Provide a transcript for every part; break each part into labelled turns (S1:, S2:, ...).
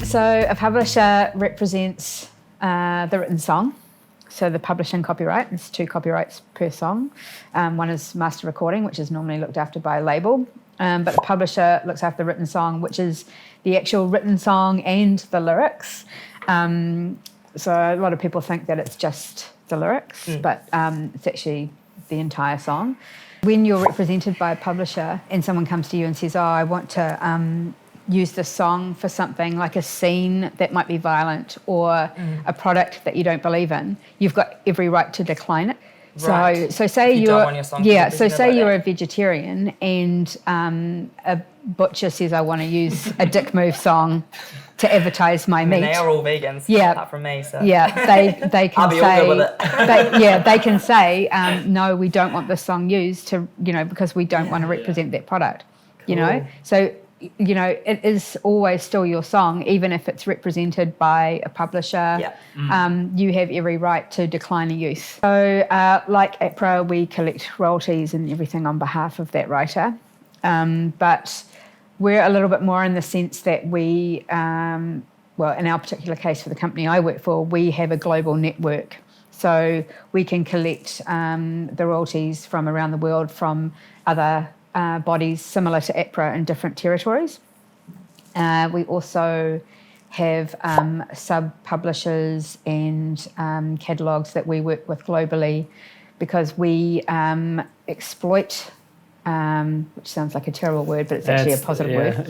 S1: So a publisher represents the written song. So the publishing copyright, there's 2 copyrights per song. One is master recording, which is normally looked after by a label. But the publisher looks after the written song, which is the actual written song and the lyrics. So a lot of people think that it's just the lyrics, but it's actually the entire song. When you're represented by a publisher and someone comes to you and says, I want to use this song for something like a scene that might be violent or a product that you don't believe in, you've got every right to decline it.
S2: Right.
S1: So say
S2: you don't want your song to
S1: so say
S2: like
S1: you're
S2: that.
S1: a vegetarian and a butcher says, I want to use a Dick Move song to advertise my meat.
S2: They are all vegans, apart from me. So.
S1: Yeah, they can
S2: I'll be all good with it.
S1: they can say, no, we don't want this song used to, because we don't want to represent that product.
S2: Cool.
S1: So it is always still your song, even if it's represented by a publisher. You have every right to decline a use. So like APRA, we collect royalties and everything on behalf of that writer. But we're a little bit more in the sense that we, in our particular case for the company I work for, we have a global network. So we can collect the royalties from around the world from other bodies similar to APRA in different territories. We also have sub-publishers and catalogues that we work with globally because we exploit, which sounds like a terrible word, but it's actually a positive word.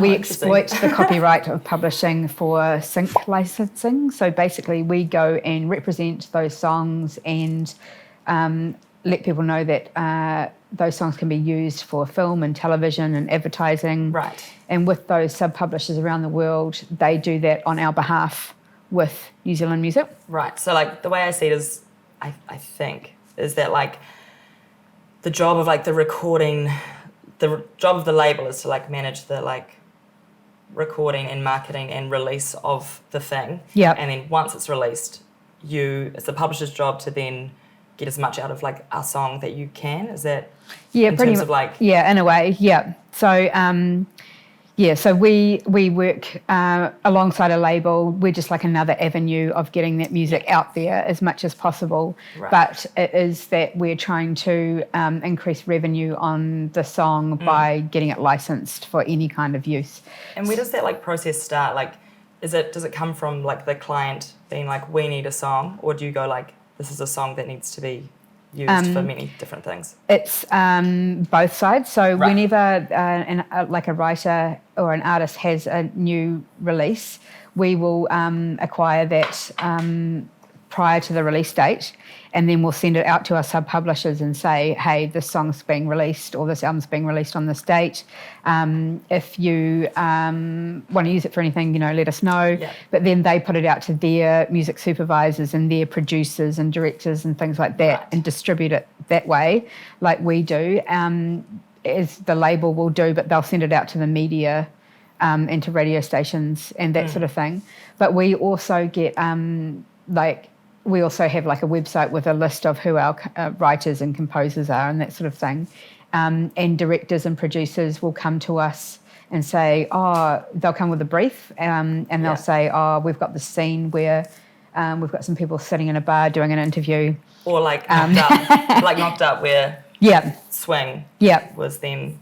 S1: We exploit the copyright of publishing for sync licensing. So basically we go and represent those songs and let people know that those songs can be used for film and television and advertising.
S2: Right.
S1: And with those sub-publishers around the world, they do that on our behalf with New Zealand music.
S2: Right. So like the way I see it is, I think, is that like the job of like the recording, the job of the label is to like manage the like recording and marketing and release of the thing.
S1: Yeah.
S2: And then once it's released, it's the publisher's job to then get as much out of like a song that you can. Is that in terms of like
S1: in a way, yeah. So so we work alongside a label. We're just like another avenue of getting that music out there as much as possible.
S2: Right.
S1: But it is that we're trying to increase revenue on the song by getting it licensed for any kind of use.
S2: And where does that like process start? Like, does it come from like the client being like, we need a song, or do you go like, this is a song that needs to be used for many different things?
S1: It's both sides. So whenever a writer or an artist has a new release, we will acquire that prior to the release date, and then we'll send it out to our sub-publishers and say, hey, this song's being released or this album's being released on this date. If you want to use it for anything, let us know.
S2: Yeah.
S1: But then they put it out to their music supervisors and their producers and directors and things like that and distribute it that way, like we do, as the label will do, but they'll send it out to the media and to radio stations and that sort of thing. But we also get we also have like a website with a list of who our writers and composers are and that sort of thing. And directors and producers will come to us and say, they'll come with a brief and they'll say, we've got this scene where we've got some people sitting in a bar doing an interview.
S2: Or like Knocked Up where swing was then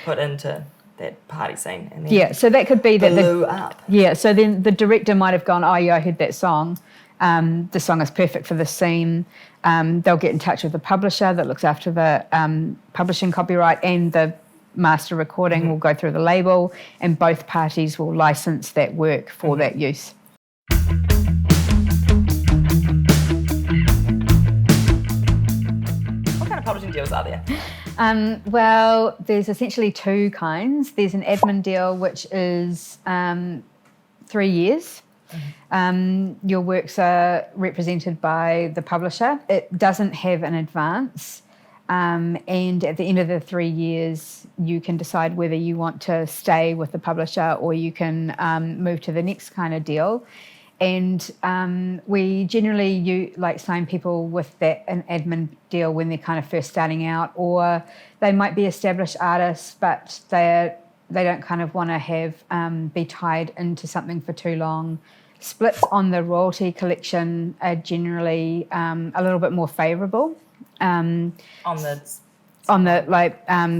S2: put into that party scene. And then
S1: so that could be that
S2: blew up.
S1: Yeah, so then the director might have gone, I heard that song. The song is perfect for this scene. They'll get in touch with the publisher that looks after the publishing copyright, and the master recording will go through the label, and both parties will license that work for that use.
S2: What kind of publishing deals are there?
S1: Well, there's essentially 2 kinds. There's an admin deal, which is 3 years. Your works are represented by the publisher. It doesn't have an advance, and at the end of the 3 years, you can decide whether you want to stay with the publisher or you can move to the next kind of deal. And we generally sign people with an admin deal when they're kind of first starting out, or they might be established artists, but they're kind of want to have be tied into something for too long. Splits on the royalty collection are generally a little bit more favourable.
S2: On
S1: the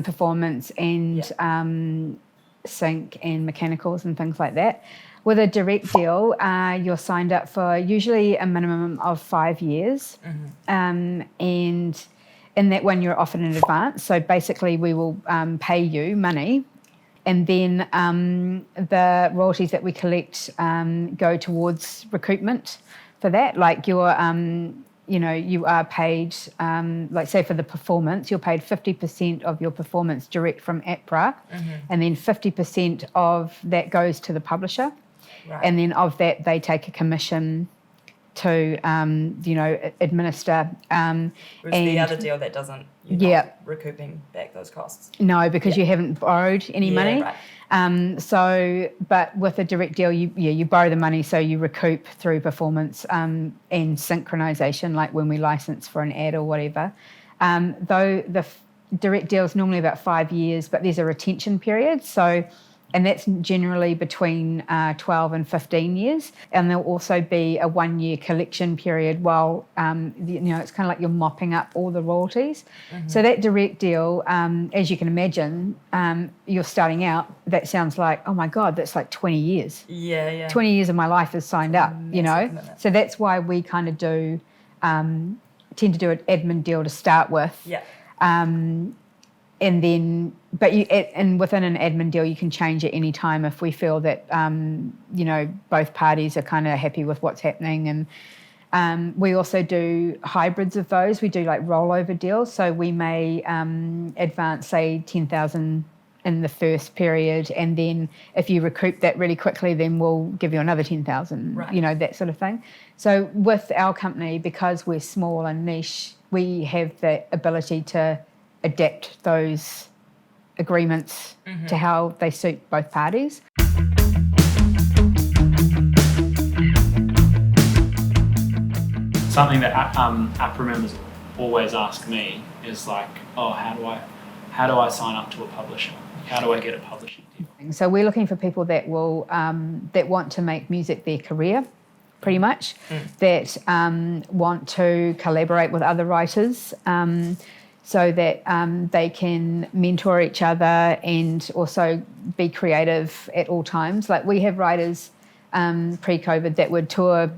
S1: performance and sync and mechanicals and things like that. With a direct deal, you're signed up for usually a minimum of 5 years, and in that one you're offered in advance. So basically, we will pay you money, and then the royalties that we collect go towards recoupment for that. Like you are paid, like say for the performance, you're paid 50% of your performance direct from APRA, and then 50% of that goes to the publisher. Right. And then of that, they take a commission to, administer.
S2: Whereas the other deal that doesn't, you're not recouping back those costs.
S1: No, because you haven't borrowed any money.
S2: Right.
S1: But with a direct deal, you borrow the money, so you recoup through performance and synchronization, like when we license for an ad or whatever. Though the direct deal is normally about 5 years, but there's a retention period. And that's generally between 12 and 15 years. And there'll also be a 1 year collection period while, it's kind of like you're mopping up all the royalties. So that direct deal, as you can imagine, you're starting out, that sounds like, oh my God, that's like 20 years.
S2: Yeah.
S1: 20 years of my life is signed up, Commitment. So that's why we kind of tend to do an admin deal to start with.
S2: Yeah.
S1: And then, and within an admin deal, you can change at any time if we feel that, both parties are kind of happy with what's happening. And we also do hybrids of those. We do like rollover deals. So we may advance, say, 10,000 in the first period. And then if you recoup that really quickly, then we'll give you another 10,000, right. That sort of thing. So with our company, because we're small and niche, we have the ability to adapt those agreements to how they suit both parties.
S3: Something that APRA members always ask me is like, how do I sign up to a publisher? How do I get a publishing deal?
S1: So we're looking for people that will that want to make music their career, pretty much, that want to collaborate with other writers, so that they can mentor each other and also be creative at all times. Like we have writers pre-COVID that would tour,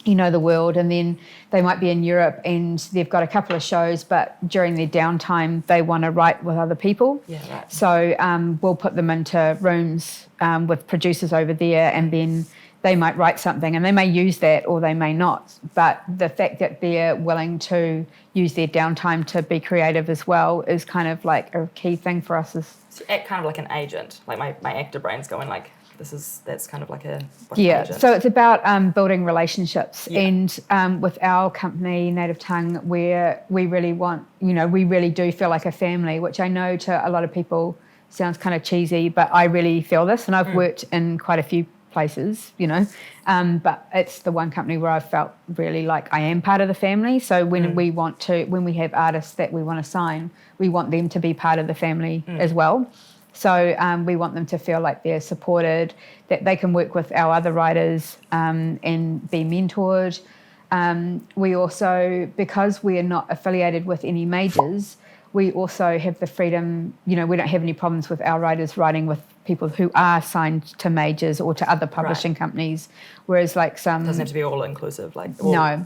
S1: the world, and then they might be in Europe and they've got a couple of shows, but during their downtime they want to write with other people.
S2: Yeah, right.
S1: So we'll put them into rooms with producers over there, and then they might write something and they may use that or they may not. But the fact that they're willing to use their downtime to be creative as well is kind of like a key thing for us.
S2: So act kind of like an agent. Like my actor brain's going like, that's kind of like an agent.
S1: So it's about building relationships. And with our company, Native Tongue, where we really want, we really do feel like a family, which I know to a lot of people sounds kind of cheesy, but I really feel this. And I've worked in quite a few places, but it's the one company where I've felt really like I am part of the family. So when we have artists that we want to sign, we want them to be part of the family as well. So we want them to feel like they're supported, that they can work with our other writers and be mentored. We also, because we are not affiliated with any majors, we also have the freedom, we don't have any problems with our writers writing with people who are signed to majors or to other publishing companies, whereas like some...
S2: It doesn't have to be all inclusive.
S1: No,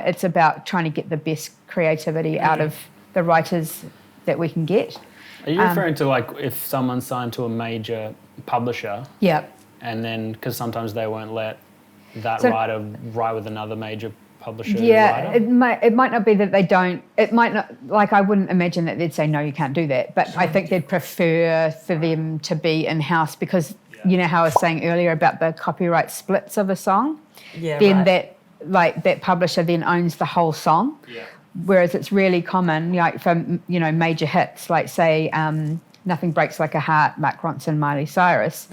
S1: it's about trying to get the best creativity out of the writers that we can get.
S3: Are you referring to like if someone's signed to a major publisher?
S1: Yeah.
S3: And then, because sometimes they won't let that writer write with another major publisher
S1: Yeah,
S3: writer?
S1: it might not be that they don't, it might not, like I wouldn't imagine that they'd say, no, you can't do that. But I think they'd prefer for them to be in-house because, you know how I was saying earlier about the copyright splits of a song?
S2: Yeah,
S1: then that publisher then owns the whole song.
S3: Yeah.
S1: Whereas it's really common, like for, major hits, like say, Nothing Breaks Like a Heart, Mark Ronson, Miley Cyrus.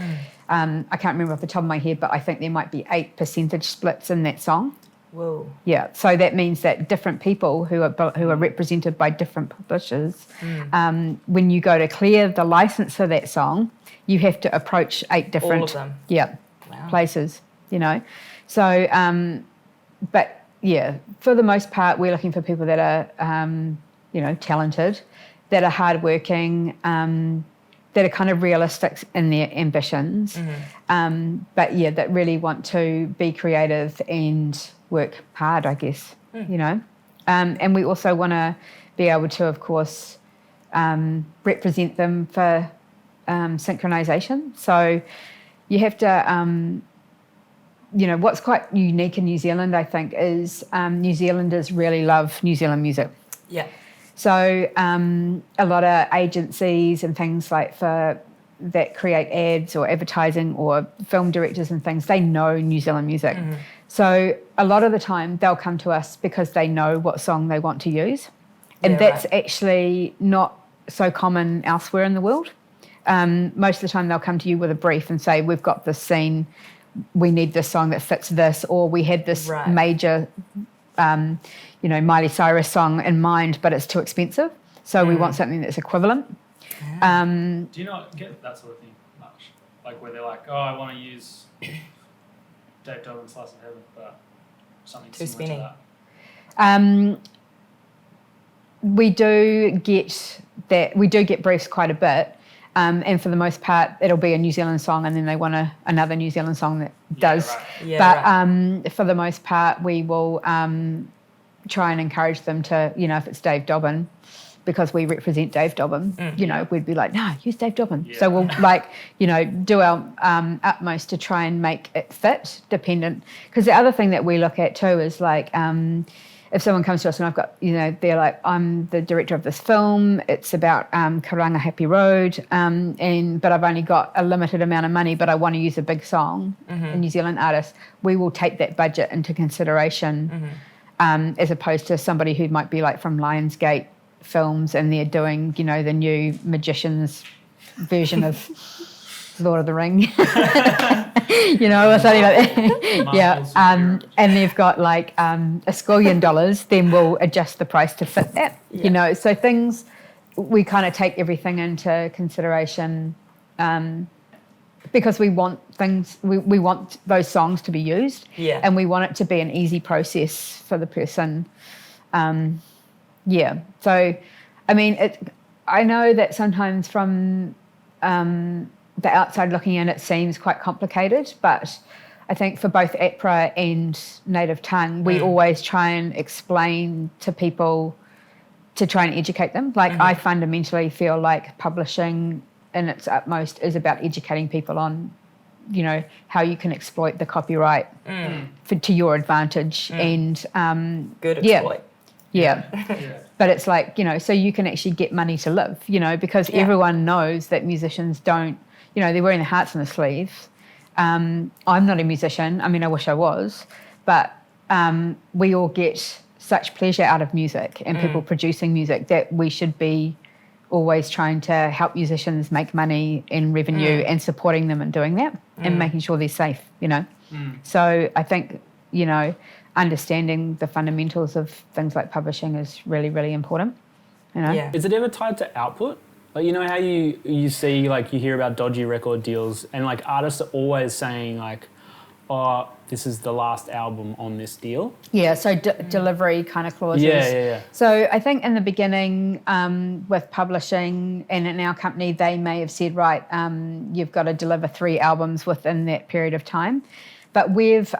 S1: I can't remember off the top of my head, but I think there might be 8 percentage splits in that song.
S2: Whoa.
S1: Yeah, so that means that different people who are represented by different publishers, when you go to clear the license for that song, you have to approach 8 different
S2: All of them.
S1: Yeah,
S2: Wow.
S1: places. So but yeah, for the most part, we're looking for people that are talented, that are hardworking, that are kind of realistic in their ambitions, but yeah, that really want to be creative and work hard, I guess, and we also want to be able to, of course, represent them for synchronization. So you have to, what's quite unique in New Zealand, I think, is New Zealanders really love New Zealand music.
S2: Yeah.
S1: So a lot of agencies and things like that create ads or advertising or film directors and things, they know New Zealand music. So a lot of the time they'll come to us because they know what song they want to use. And that's actually not so common elsewhere in the world. Most of the time they'll come to you with a brief and say, we've got this scene, we need this song that fits this, or we had this major Miley Cyrus song in mind, but it's too expensive. So we want something that's equivalent.
S3: Do you not get that sort of thing much? Like where they're like, oh, I want to use Dave Dobbin's Slice of Heaven, but something
S2: too
S3: similar
S2: spinny.
S3: to that.
S1: We do get that. We do get briefs quite a bit. And for the most part, it'll be a New Zealand song, and then they want another New Zealand song that does. But for the most part, we will try and encourage them to, if it's Dave Dobbin, because we represent Dave Dobbin, we'd be like, no, use Dave Dobbin. Yeah. So we'll do our utmost to try and make it fit, dependent. Because the other thing that we look at too is like, if someone comes to us and I've got, they're like, I'm the director of this film, it's about Karanga Happy Road, but I've only got a limited amount of money, but I want to use a big song, a New Zealand artist, we will take that budget into consideration, as opposed to somebody who might be like from Lionsgate Films and they're doing, the new Magician's version of Lord of the Ring, or something like that. Yeah, and they've got like $1 squillion, then we'll adjust the price to fit that. So things, we kind of take everything into consideration, because we want things, we want those songs to be used, and we want it to be an easy process for the person. So I mean, I know that sometimes from the outside looking in, it seems quite complicated, but I think for both APRA and Native Tongue, we always try and explain to people to try and educate them. Like I fundamentally feel like publishing in its utmost is about educating people on, how you can exploit the copyright to your advantage and
S2: good exploit.
S1: Yeah. But it's like, so you can actually get money to live, because everyone knows that musicians don't, they're wearing their hearts on their sleeves. I'm not a musician. I mean, I wish I was, but we all get such pleasure out of music and people producing music that we should be always trying to help musicians make money and revenue and supporting them in doing that and making sure they're safe, So I think, understanding the fundamentals of things like publishing is really, really important,
S2: Yeah.
S4: Is it ever tied to output? Like, how you see, like, you hear about dodgy record deals and, like, artists are always saying, like, oh, this is the last album on this deal?
S1: Yeah, so delivery kind of clauses.
S4: Yeah.
S1: So I think in the beginning with publishing and in our company, they may have said, right, you've got to deliver 3 albums within that period of time. But we've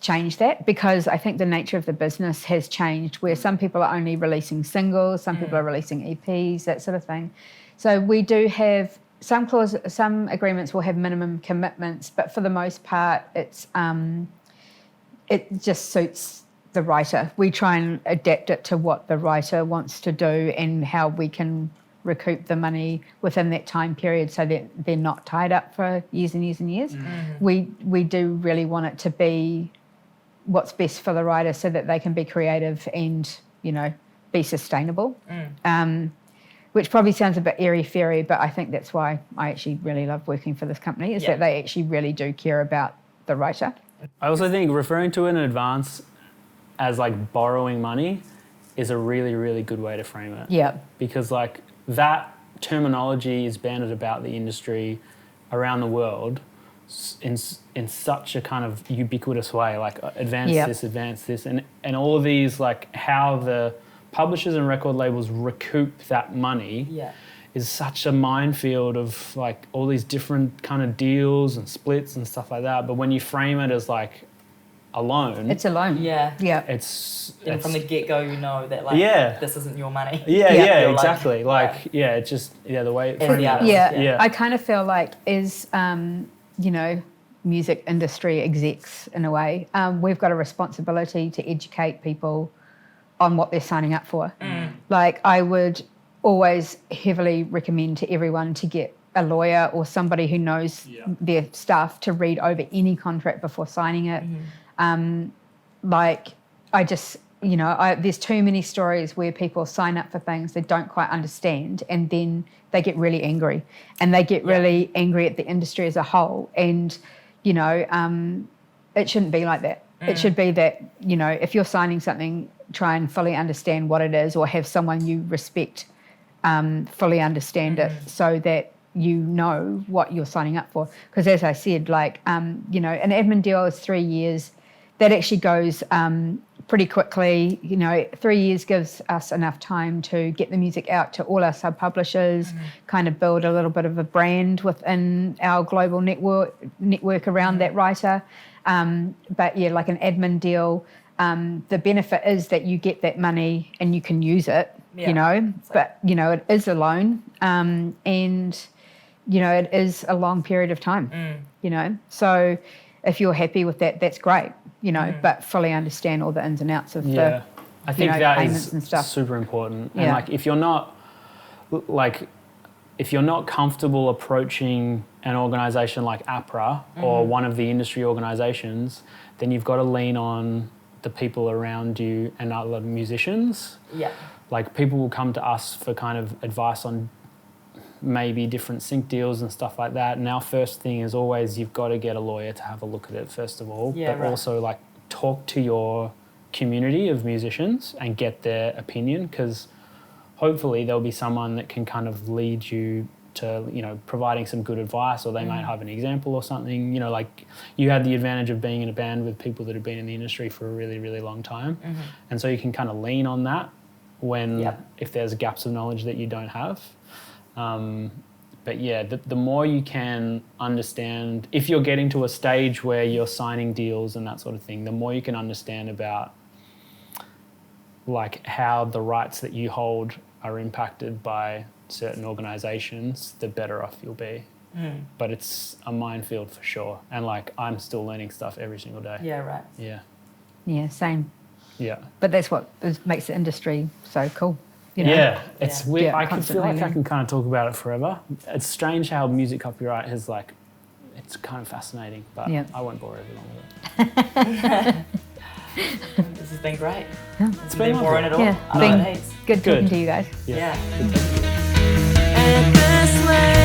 S1: changed that because I think the nature of the business has changed, where some people are only releasing singles, some people are releasing EPs, that sort of thing. So we do have some agreements will have minimum commitments, but for the most part, it just suits the writer. We try and adapt it to what the writer wants to do and how we can recoup the money within that time period so that they're not tied up for years and years and years. We do really want it to be what's best for the writer so that they can be creative and, be sustainable. Which probably sounds a bit airy-fairy, but I think that's why I actually really love working for this company, is that they actually really do care about the writer.
S4: I also think referring to it in advance as like borrowing money is a really, really good way to frame it.
S1: Yeah.
S4: Because like that terminology is bandied about the industry around the world in such a kind of ubiquitous way, like advance this, and all of these, like how the publishers and record labels recoup that money is such a minefield of like all these different kind of deals and splits and stuff like that. But when you frame it as like a loan,
S1: It's a loan.
S2: Yeah.
S1: Yeah.
S4: it's
S2: From the get-go, you know that like this isn't your money.
S4: yeah, exactly. Like it just the way it framed it.
S1: Yeah. I kind of feel like as you know, music industry execs in a way, we've got a responsibility to educate people on what they're signing up for. Like I would always heavily recommend to everyone to get a lawyer or somebody who knows their stuff to read over any contract before signing it. Like I just, you know, there's too many stories where people sign up for things they don't quite understand and then they get really angry and they get really angry at the industry as a whole. And, you know, it shouldn't be like that. It should be that, you know, if you're signing something, try and fully understand what it is or have someone you respect fully understand it so that you know what you're signing up for. Because as I said, like, you know, an admin deal is 3 years. That actually goes pretty quickly. You know, 3 years gives us enough time to get the music out to all our sub-publishers, kind of build a little bit of a brand within our global network around that writer. But yeah, like an admin deal, the benefit is that you get that money and you can use it, you know, but, you know, it is a loan and, you know, it is a long period of time, you know. So if you're happy with that, that's great, you know, but fully understand all the ins and outs of the
S4: I think that is
S1: and stuff.
S4: super important. And like if you're not comfortable approaching an organisation like APRA or one of the industry organisations, then you've got to lean on the people around you and other musicians. Yeah. Like people will come to us for kind of advice on maybe different sync deals and stuff like that. And our first thing is always you've got to get a lawyer to have a look at it first of all, but also like talk to your community of musicians and get their opinion, because hopefully there'll be someone that can kind of lead you to, you know, providing some good advice, or they might have an example or something. You know, like you had the advantage of being in a band with people that have been in the industry for a really, really long time. And so you can kind of lean on that when, if there's gaps of knowledge that you don't have. But yeah, the more you can understand, if you're getting to a stage where you're signing deals and that sort of thing, the more you can understand about like how the rights that you hold are impacted by certain organisations, the better off you'll be. But it's a minefield for sure. And like I'm still learning stuff every single day.
S2: Yeah, right.
S4: Yeah.
S1: Yeah, same.
S4: Yeah.
S1: But that's what makes the industry so cool. You know?
S4: Yeah, it's weird.
S1: Yeah,
S4: I can feel like I
S1: constantly.
S4: can kind of talk about it forever. It's strange how music copyright has like, it's kind of fascinating, but I won't bore everyone with it.
S2: This has been great.
S4: It's been
S2: boring at all.
S1: Yeah,
S2: I
S1: been
S2: love it heaps.
S1: good talking to you guys.
S2: Yeah.
S4: Good.
S2: And this way.